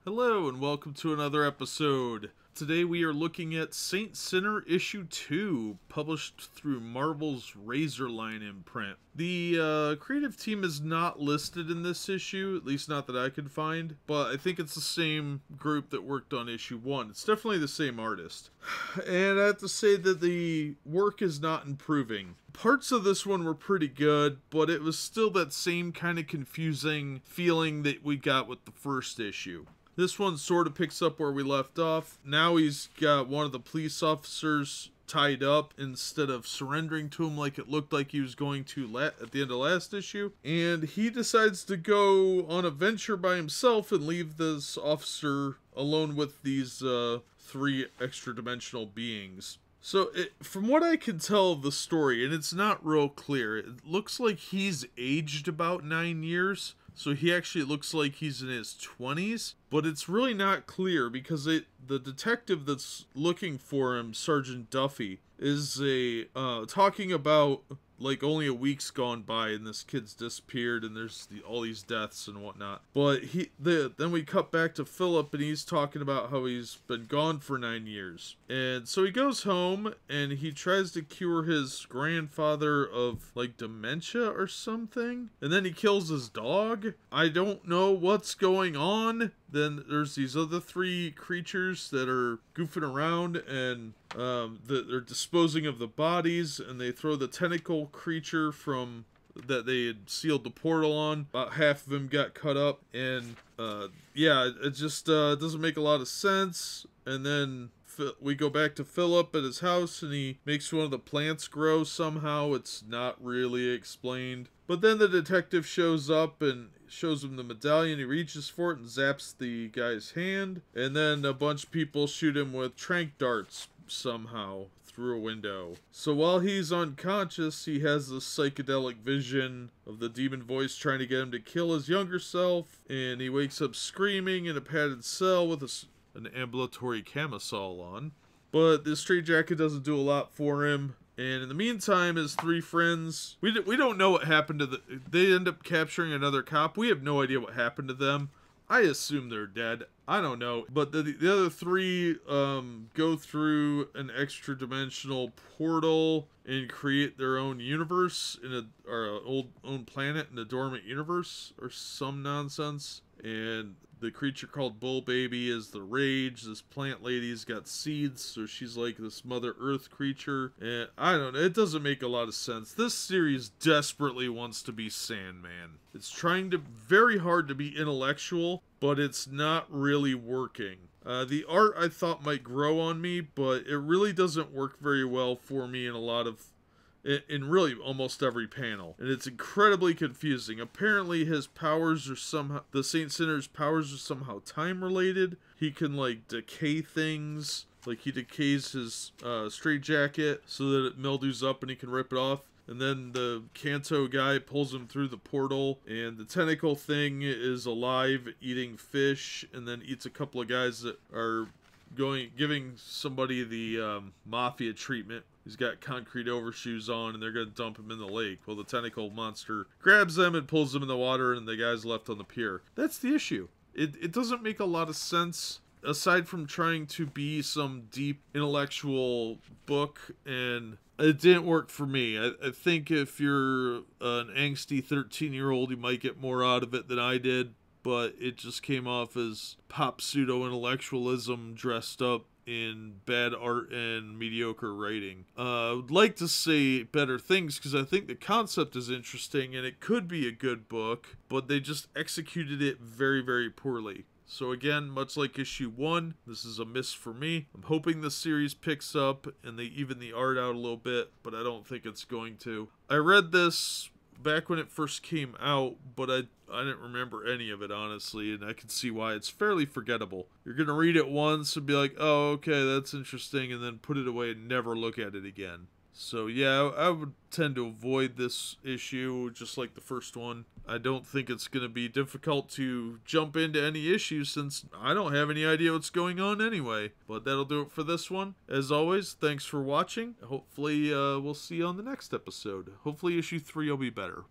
Hello and welcome to another episode. Today we are looking at Saint Sinner issue 2, published through Marvel's Razorline imprint. The creative team is not listed in this issue, at least not that I could find, but I think it's the same group that worked on issue 1. It's definitely the same artist. And I have to say that the work is not improving. Parts of this one were pretty good, but it was still that same kind of confusing feeling that we got with the first issue. This one sort of picks up where we left off. Now he's got one of the police officers tied up instead of surrendering to him like it looked like he was going to at the end of last issue. And he decides to go on a venture by himself and leave this officer alone with these three extra-dimensional beings. So, from what I can tell of the story, and it's not real clear, it looks like he's aged about 9 years. So he actually looks like he's in his 20s, but it's really not clear because the detective that's looking for him, Sergeant Duffy, is talking about like only a week's gone by and this kid's disappeared and there's all these deaths and whatnot. But then we cut back to Phillip and he's talking about how he's been gone for 9 years. And so he goes home and he tries to cure his grandfather of like dementia or something. And then he kills his dog. I don't know what's going on. Then there's these other three creatures that are goofing around and they're disposing of the bodies, and they throw the tentacle creature from that they had sealed the portal on. About half of him got cut up, and yeah, it just doesn't make a lot of sense. And then we go back to Philip at his house, and he makes one of the plants grow somehow. It's not really explained. But then the detective shows up and shows him the medallion. He reaches for it and zaps the guy's hand. And then a bunch of people shoot him with tranq darts somehow through a window. So while he's unconscious, he has this psychedelic vision of the demon voice trying to get him to kill his younger self. And he wakes up screaming in a padded cell with an ambulatory camisole on. But this straitjacket doesn't do a lot for him. And in the meantime, his three friends, we don't know what happened to they end up capturing another cop. We have no idea what happened to them. I assume they're dead. I don't know. But the other three go through an extra-dimensional portal and create their own universe or own planet in a dormant universe or some nonsense. And the creature called Bull Baby is the Rage. This plant lady's got seeds, so she's like this Mother Earth creature. And I don't know, it doesn't make a lot of sense. This series desperately wants to be Sandman. It's trying very hard to be intellectual, but it's not really working. The art I thought might grow on me, but it really doesn't work very well for me in really almost every panel. And it's incredibly confusing. Apparently his powers are somehow, the Saint Sinner's powers are somehow time related. He can like decay things, like he decays his straitjacket so that it mildews up and he can rip it off. And then the Kanto guy pulls him through the portal, and the tentacle thing is alive, eating fish, and then eats a couple of guys that are giving somebody the mafia treatment. He's got concrete overshoes on, and they're going to dump him in the lake. Well, the tentacle monster grabs them and pulls them in the water, and the guy's left on the pier. That's the issue. It doesn't make a lot of sense, aside from trying to be some deep intellectual book, and it didn't work for me. I think if you're an angsty 13-year-old, you might get more out of it than I did, but it just came off as pop pseudo-intellectualism dressed up in bad art and mediocre writing. I would like to say better things because I think the concept is interesting and it could be a good book, but they just executed it very, very poorly. So again, much like issue 1, this is a miss for me. I'm hoping the series picks up and they even the art out a little bit, but I don't think it's going to. I read this back when it first came out, but I didn't remember any of it, honestly, and I can see why. It's fairly forgettable. You're going to read it once and be like, oh, okay, that's interesting, and then put it away and never look at it again. So yeah, I would tend to avoid this issue just like the first one. I don't think it's going to be difficult to jump into any issues since I don't have any idea what's going on anyway. But that'll do it for this one. As always, thanks for watching. Hopefully we'll see you on the next episode. Hopefully issue 3 will be better.